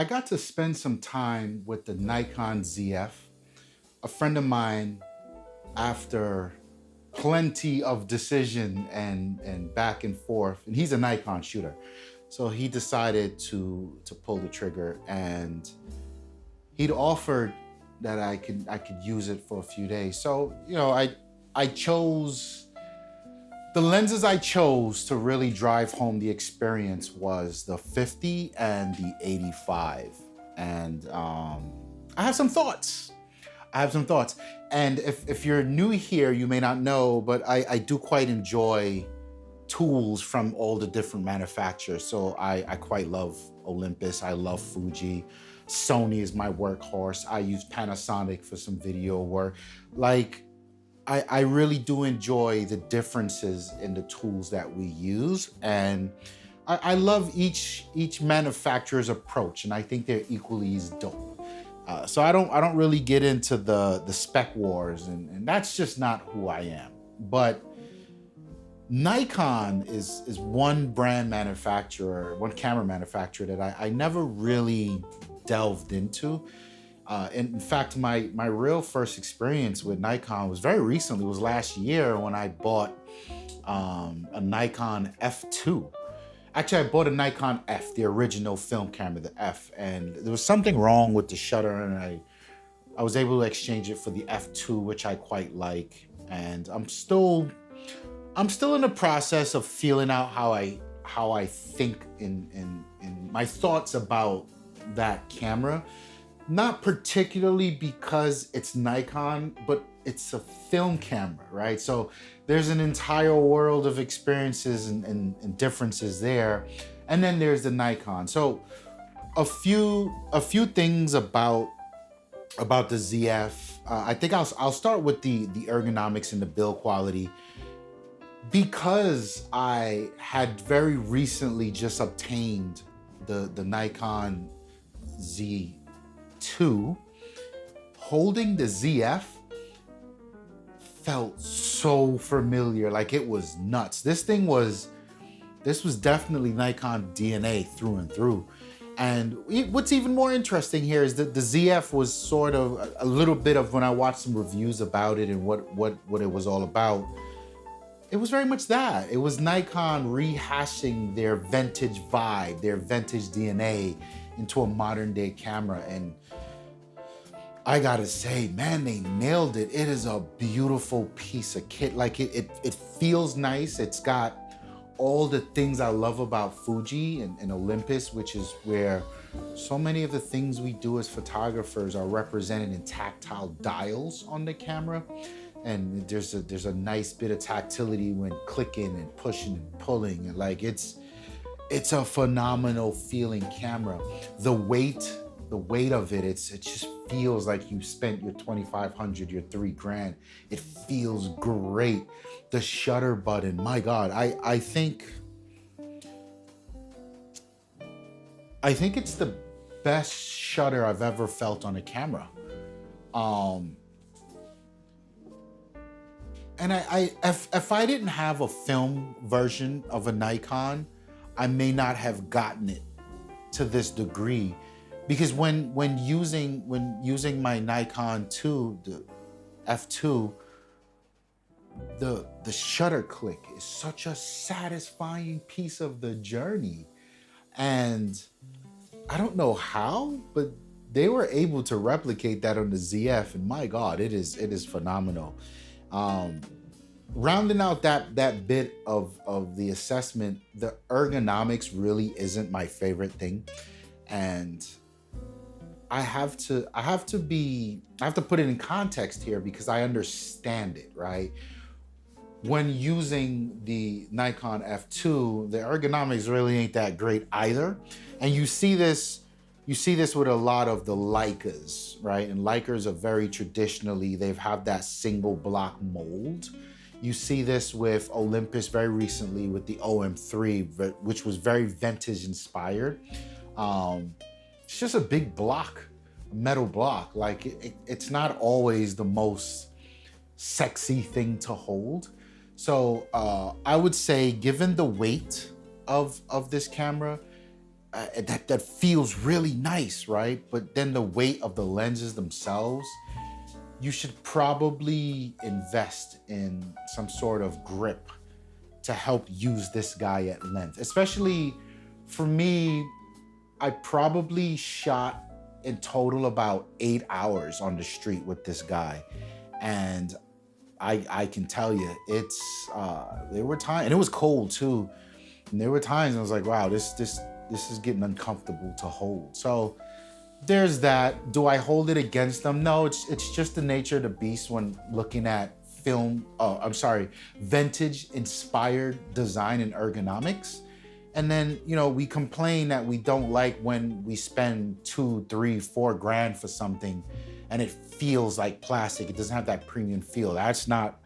I got to spend some time with the Nikon ZF. A friend of mine, after plenty of decision and back and forth, and he's a Nikon shooter. So he decided to pull the trigger, and he'd offered that I could use it for a few days. So, I chose the lenses I chose to really drive home the experience was the 50 and the 85. And I have some thoughts. I have some thoughts. And if you're new here, you may not know, but I do quite enjoy tools from all the different manufacturers. So I quite love Olympus. I love Fuji. Sony is my workhorse. I use Panasonic for some video work. Like, I really do enjoy the differences in the tools that we use. And I love each manufacturer's approach, and I think they're equally as dope. So I don't really get into the spec wars, and that's just not who I am. But Nikon is one brand manufacturer, one camera manufacturer that I never really delved into. And in fact, my real first experience with Nikon was very recently. It was last year when I bought a Nikon F2. Actually, I bought a Nikon F, the original film camera, the F, and there was something wrong with the shutter, and I was able to exchange it for the F2, which I quite like. And I'm still in the process of feeling out how I think in my thoughts about that camera. Not particularly because it's Nikon, but it's a film camera, right? So there's an entire world of experiences and differences there. And then there's the Nikon. So a few things about the ZF. I think I'll start with the ergonomics and the build quality. Because I had very recently just obtained the Nikon Z2, holding the ZF felt so familiar, like it was nuts. This was definitely Nikon DNA through and through. And what's even more interesting here is that the ZF was sort of a little bit of, when I watched some reviews about it and what it was all about, it was very much that. It was Nikon rehashing their vintage vibe, their vintage DNA into a modern day camera. And I gotta say, man, they nailed it. It is a beautiful piece of kit. Like it feels nice. It's got all the things I love about Fuji and Olympus, which is where so many of the things we do as photographers are represented in tactile dials on the camera. And there's a nice bit of tactility when clicking and pushing and pulling, and like it's a phenomenal feeling camera. The weight of it, it just feels like you spent your $2,500, your $3,000. It feels great. The shutter button, my God, I think it's the best shutter I've ever felt on a camera. And if I didn't have a film version of a Nikon, I may not have gotten it to this degree, because when using my Nikon 2, the F2, the shutter click is such a satisfying piece of the journey. And I don't know how, but they were able to replicate that on the ZF, and my God, it is phenomenal. Rounding out that bit of the assessment, the ergonomics really isn't my favorite thing, and I have to put it in context here because I understand it, right? When using the Nikon F2, the ergonomics really ain't that great either, and you see this with a lot of the Leicas, right? And Leicas are very traditionally, they've had that single block mold. You see this with Olympus very recently with the OM3, which was very vintage inspired. It's just a big block, a metal block. Like it's not always the most sexy thing to hold. So I would say, given the weight of this camera, that feels really nice, right? But then the weight of the lenses themselves, you should probably invest in some sort of grip to help use this guy at length. Especially for me, I probably shot in total about 8 hours on the street with this guy. And I can tell you, there were times, and it was cold too. And there were times I was like, wow, this is getting uncomfortable to hold. So there's that. Do I hold it against them? No, it's just the nature of the beast when looking at vintage inspired design and ergonomics. And then, we complain that we don't like when we spend 2, 3, 4 grand for something and it feels like plastic. It doesn't have that premium feel. That is not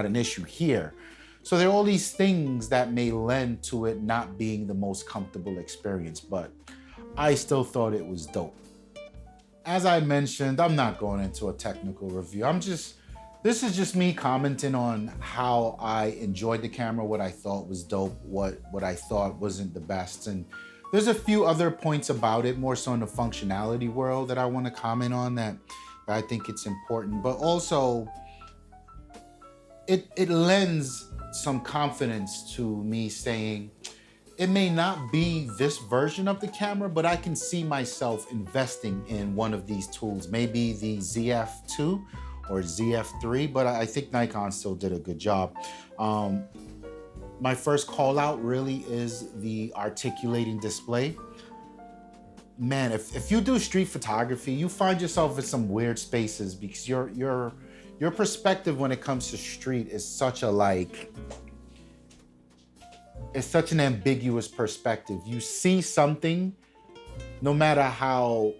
an issue here. So there are all these things that may lend to it not being the most comfortable experience, but I still thought it was dope. As I mentioned, I'm not going into a technical review. This is just me commenting on how I enjoyed the camera, what I thought was dope, what I thought wasn't the best. And there's a few other points about it, more so in the functionality world, that I want to comment on that I think it's important. But also, it lends some confidence to me saying, it may not be this version of the camera, but I can see myself investing in one of these tools, maybe the ZF2 or ZF3, but I think Nikon still did a good job. My first call out really is the articulating display. Man, if you do street photography, you find yourself in some weird spaces because your perspective when it comes to street is such it's such an ambiguous perspective. You see something, no matter how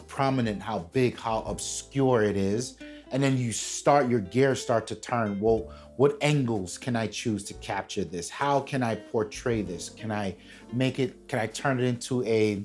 prominent, how big, how obscure it is, and then your gears start to turn. Well, what angles can I choose to capture this? How can I portray this? Can I turn it into a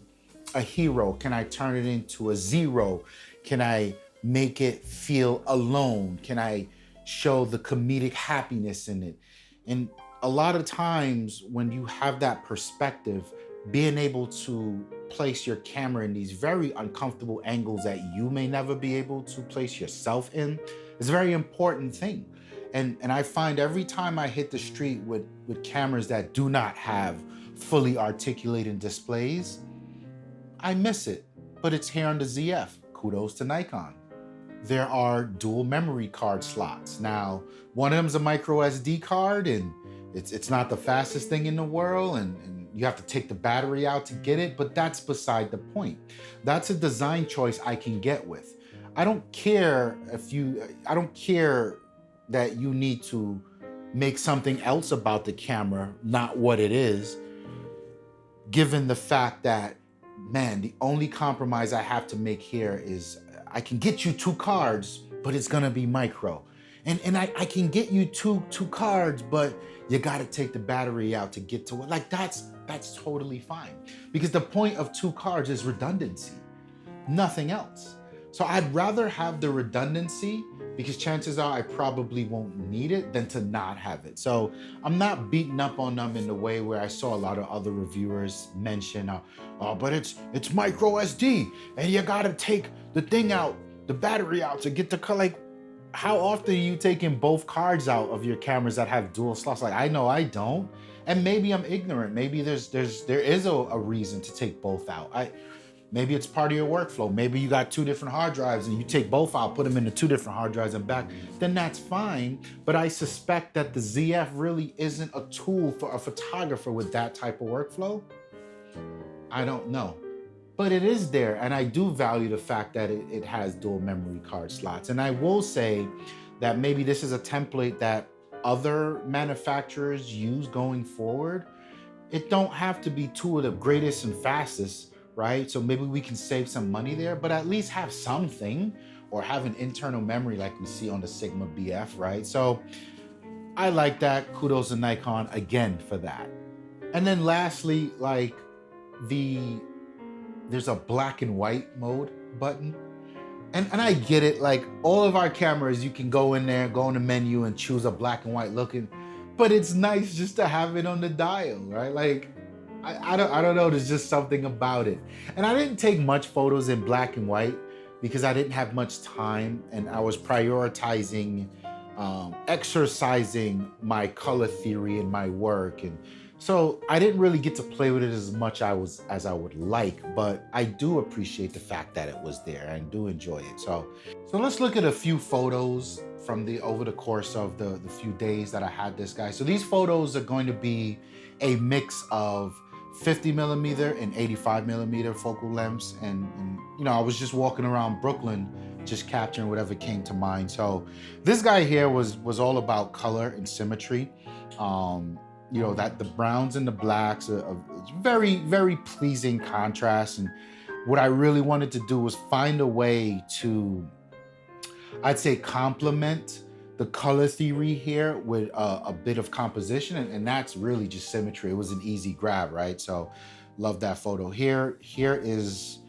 hero? Can I turn it into a zero? Can I make it feel alone? Can I show the comedic happiness in it? And a lot of times when you have that perspective, being able to place your camera in these very uncomfortable angles that you may never be able to place yourself in is a very important thing. And I find every time I hit the street with cameras that do not have fully articulated displays, I miss it. But it's here on the ZF. Kudos to Nikon. There are dual memory card slots. Now, one of them is a micro SD card, and it's not the fastest thing in the world, and you have to take the battery out to get it, but that's beside the point. That's a design choice I can get with. I don't care that you need to make something else about the camera, not what it is, given the fact that, man, the only compromise I have to make here is I can get you 2 cards, but it's gonna be micro. And I can get you two cards, but you gotta take the battery out to get to it. Like that's totally fine. Because the point of 2 cards is redundancy, nothing else. So I'd rather have the redundancy because chances are I probably won't need it than to not have it. So I'm not beating up on them in the way where I saw a lot of other reviewers mention, but it's micro SD and you gotta take the thing out, the battery out to get the color. Like, how often are you taking both cards out of your cameras that have dual slots? Like, I know I don't, and maybe I'm ignorant. Maybe there is a reason to take both out. Maybe it's part of your workflow. Maybe you got 2 different hard drives and you take both out, put them into 2 different hard drives and back. Then that's fine. But I suspect that the ZF really isn't a tool for a photographer with that type of workflow. I don't know. But it is there, and I do value the fact that it has dual memory card slots. And I will say that maybe this is a template that other manufacturers use going forward. It don't have to be 2 of the greatest and fastest, right? So maybe we can save some money there, but at least have something, or have an internal memory like we see on the Sigma BF, right? So I like that. Kudos to Nikon again for that. And then lastly, like there's a black and white mode button. And I get it, like all of our cameras, you can go in there, go in the menu and choose a black and white looking, but it's nice just to have it on the dial, right? Like I don't know. There's just something about it. And I didn't take much photos in black and white because I didn't have much time, and I was prioritizing exercising my color theory in my work, and so I didn't really get to play with it as much as I would like. But I do appreciate the fact that it was there and do enjoy it. So let's look at a few photos from the over the course of the few days that I had this guy. So these photos are going to be a mix of 50 millimeter and 85 millimeter focal lengths, and you know, I was just walking around Brooklyn just capturing whatever came to mind. So this guy here was all about color and symmetry. You know, that the browns and the blacks are very, very pleasing contrast. And what I really wanted to do was find a way to, I'd say, complement the color theory here with a bit of composition, and that's really just symmetry. It was an easy grab, right? So love that photo. Here is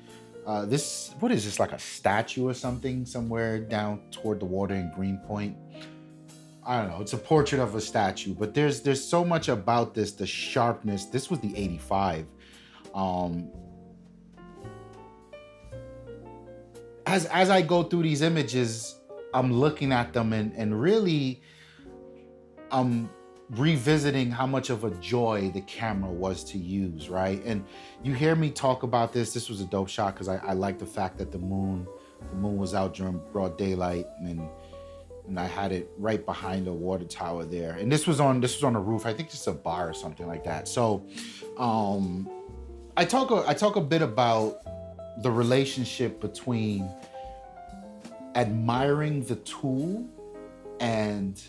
this, what is this, like a statue or something somewhere down toward the water in Greenpoint? I don't know, it's a portrait of a statue, but there's so much about this, the sharpness. This was the 85. As I go through these images, I'm looking at them and really I'm revisiting how much of a joy the camera was to use, right? And you hear me talk about this. This was a dope shot because I like the fact that the moon was out during broad daylight, and I had it right behind the water tower there. And this was on a roof. I think it's a bar or something like that. So I talk a bit about the relationship between admiring the tool and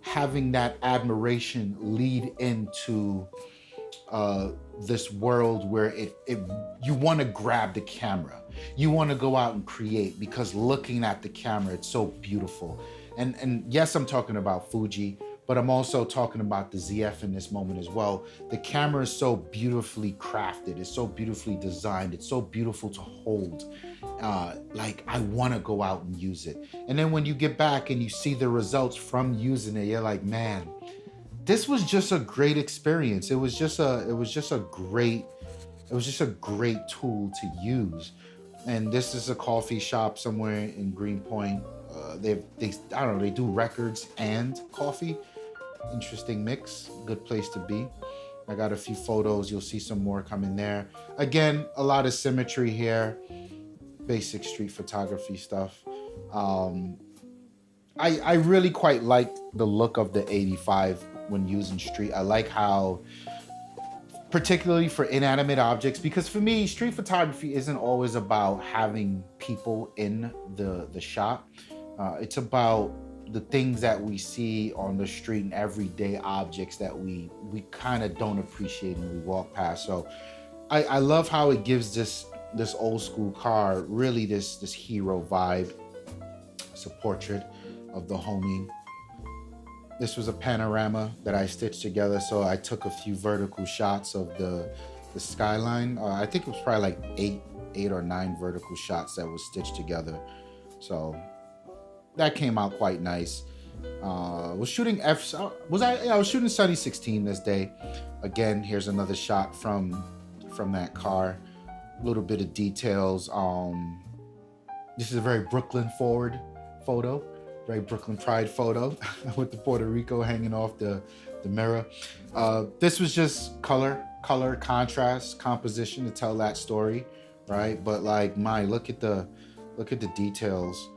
having that admiration lead into this world where you want to grab the camera, you want to go out and create, because looking at the camera, it's so beautiful. And yes, I'm talking about Fuji, but I'm also talking about the ZF in this moment as well. The camera is so beautifully crafted, it's so beautifully designed, it's so beautiful to hold. Like, I want to go out and use it. And then when you get back and you see the results from using it, you're like, man, this was just a great experience. It was just a great tool to use. And this is a coffee shop somewhere in Greenpoint. They I don't know, they do records and coffee. Interesting mix, good place to be. I got a few photos, you'll see some more coming there. Again, a lot of symmetry here, basic street photography stuff. I really quite like the look of the 85 when using street. I like how, particularly for inanimate objects, because for me, street photography isn't always about having people in the shot. It's about the things that we see on the street and everyday objects that we kind of don't appreciate when we walk past. So I love how it gives this old school car really this hero vibe. It's a portrait of the homie. This was a panorama that I stitched together. So I took a few vertical shots of the skyline. I think it was probably like eight or nine vertical shots that was stitched together. So that came out quite nice. Was shooting I was shooting Sunny 16 this day. Again, here's another shot from that car. A little bit of details. This is a very Brooklyn forward photo, very Brooklyn Pride photo with the Puerto Rico hanging off the mirror. This was just color, contrast, composition to tell that story, right? But like, look at the details.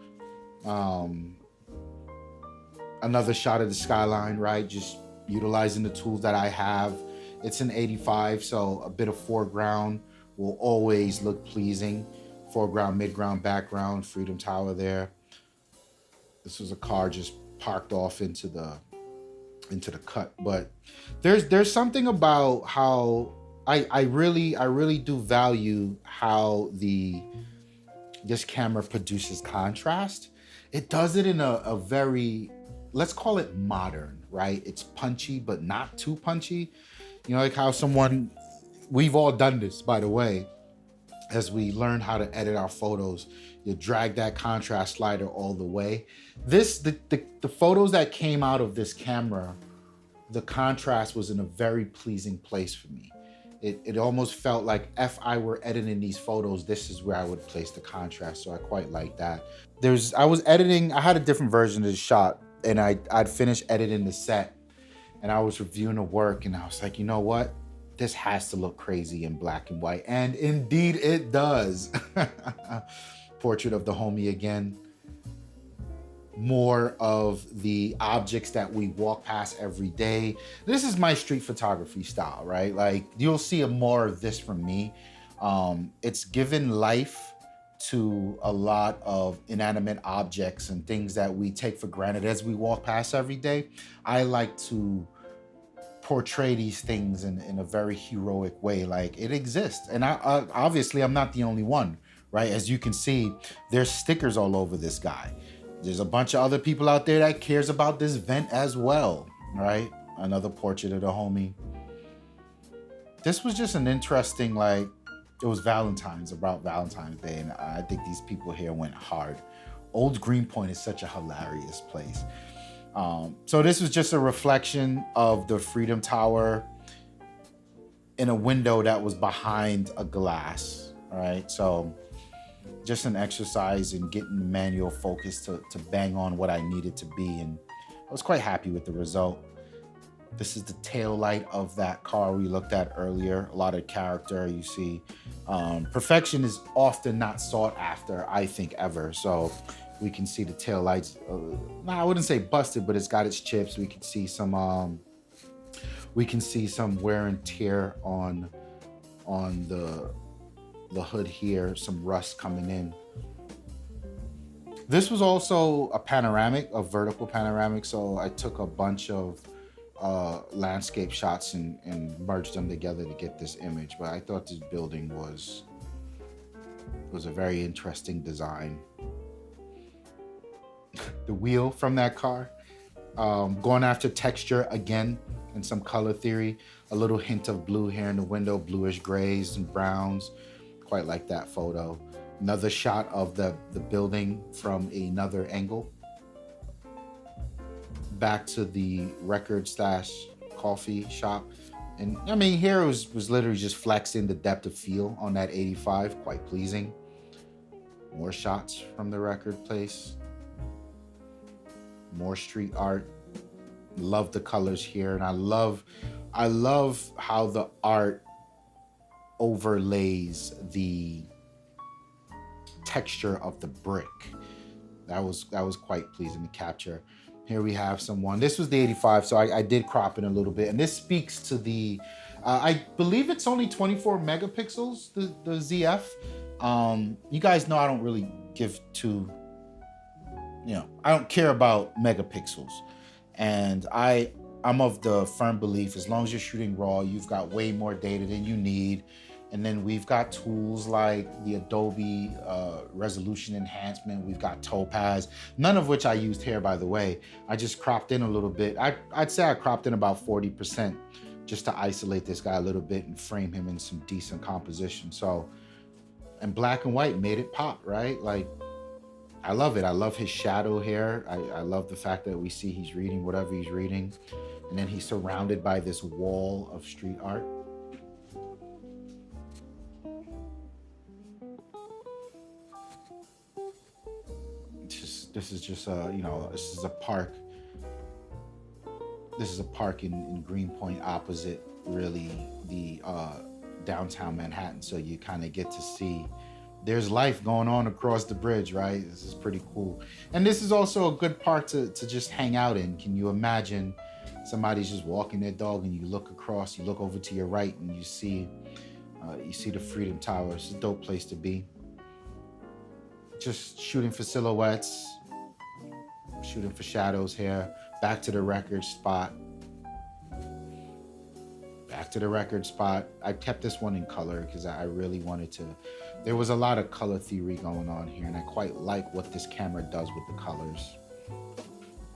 Another shot of the skyline, right? Just utilizing the tools that I have. It's an 85, so a bit of foreground will always look pleasing. Foreground, midground, background, Freedom Tower there. This was a car just parked off into the cut. But there's something about how I really do value how this camera produces contrast. It does it in a very, let's call it modern, right? It's punchy, but not too punchy. You know, like how we've all done this, by the way, as we learn how to edit our photos. You drag that contrast slider all the way. The photos that came out of this camera, the contrast was in a very pleasing place for me. It almost felt like if I were editing these photos, this is where I would place the contrast. So I quite like that. I was editing, I had a different version of the shot, and I'd finished editing the set, and I was reviewing the work, and I was like, you know what? This has to look crazy in black and white. And indeed it does. Portrait of the homie again. More of the objects that we walk past every day. This is my street photography style, right? Like you'll see more of this from me. It's given life to a lot of inanimate objects and things that we take for granted as we walk past every day. I like to portray these things in a very heroic way, like it exists. And I obviously I'm not the only one, right? As you can see, there's stickers all over this guy. There's a bunch of other people out there that cares about this vent as well, right? Another portrait of the homie. This was just an interesting, like, it was about Valentine's Day, and I think these people here went hard. Old Greenpoint is such a hilarious place. So this was just a reflection of the Freedom Tower in a window that was behind a glass, right? So just an exercise in getting manual focus to bang on what I needed to be. And I was quite happy with the result. This is the tail light of that car we looked at earlier. A lot of character, you see. Perfection is often not sought after, I think, ever. So we can see the tail lights. I wouldn't say busted, but it's got its chips. We can see some wear and tear on the hood here, some rust coming in. This was also a vertical panoramic. So I took a bunch of landscape shots and merged them together to get this image. But I thought this building was a very interesting design. The wheel from that car, going after texture again and some color theory, a little hint of blue here in the window, bluish grays and browns. Quite like that photo. Another shot of the building from another angle. Back to the record/coffee shop. And I mean, here was literally just flexing the depth of field on that 85, quite pleasing. More shots from the record place. More street art. Love the colors here, and I love how the art overlays the texture of the brick. That was quite pleasing to capture. Here we have someone. This was the 85, so I did crop it a little bit, and this speaks to the. I believe it's only 24 megapixels, the ZF. You guys know I don't really give to. I don't care about megapixels, and I'm of the firm belief as long as you're shooting raw, you've got way more data than you need. And then we've got tools like the Adobe resolution enhancement. We've got Topaz, none of which I used here, by the way. I just cropped in a little bit. I'd say I cropped in about 40% just to isolate this guy a little bit and frame him in some decent composition. So, and black and white made it pop, right? Like, I love it. I love his shadow here. I love the fact that we see he's reading whatever he's reading. And then he's surrounded by this wall of street art. This is just this is a park. This is a park in Greenpoint, opposite really the downtown Manhattan. So you kind of get to see there's life going on across the bridge, right? This is pretty cool. And this is also a good park to just hang out in. Can you imagine somebody's just walking their dog and you look across, you look over to your right and you see the Freedom Tower. It's a dope place to be. Just shooting for silhouettes, shooting for shadows here. Back to the record spot. I kept this one in color because I really wanted to. There was a lot of color theory going on here, and I quite like what this camera does with the colors.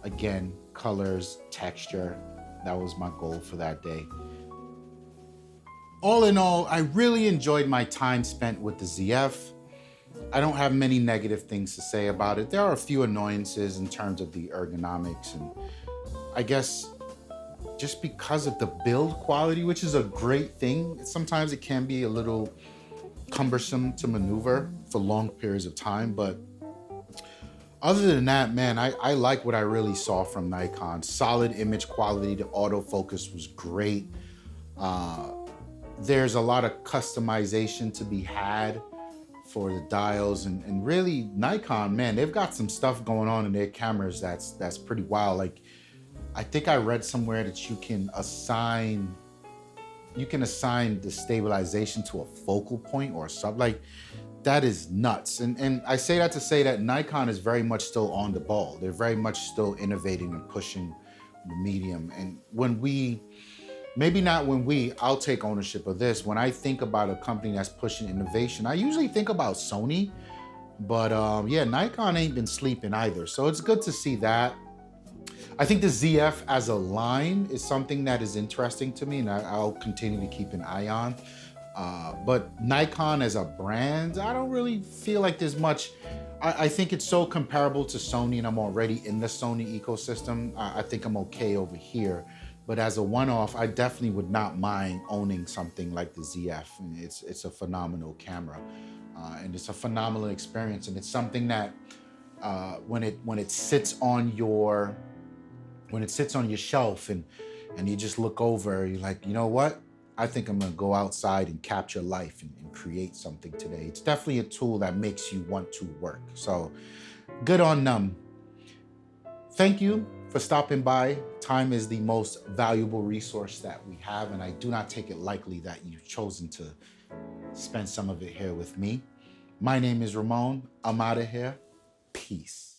Again, colors, texture. That was my goal for that day. All in all, I really enjoyed my time spent with the ZF. I don't have many negative things to say about it. There are a few annoyances in terms of the ergonomics, and I guess just because of the build quality, which is a great thing. Sometimes it can be a little cumbersome to maneuver for long periods of time, but other than that, man, I like what I really saw from Nikon. Solid image quality, the autofocus was great. Uh, there's a lot of customization to be had for the dials, and really Nikon, man, they've got some stuff going on in their cameras that's pretty wild. Like, I think I read somewhere that you can assign the stabilization to a focal point or something. Like, that is nuts. And I say that to say that Nikon is very much still on the ball. They're very much still innovating and pushing the medium. And I'll take ownership of this. When I think about a company that's pushing innovation, I usually think about Sony, but yeah, Nikon ain't been sleeping either. So it's good to see that. I think the ZF as a line is something that is interesting to me, and I'll continue to keep an eye on. But Nikon as a brand, I don't really feel like there's much. I think it's so comparable to Sony, and I'm already in the Sony ecosystem. I think I'm okay over here. But as a one-off, I definitely would not mind owning something like the ZF. And it's a phenomenal camera, and it's a phenomenal experience. And it's something that when it sits on your shelf and you just look over, you're like, you know what? I think I'm gonna go outside and capture life and create something today. It's definitely a tool that makes you want to work. So good on them. Thank you for stopping by. Time is the most valuable resource that we have, and I do not take it lightly that you've chosen to spend some of it here with me. My name is Ramon. I'm out of here. Peace.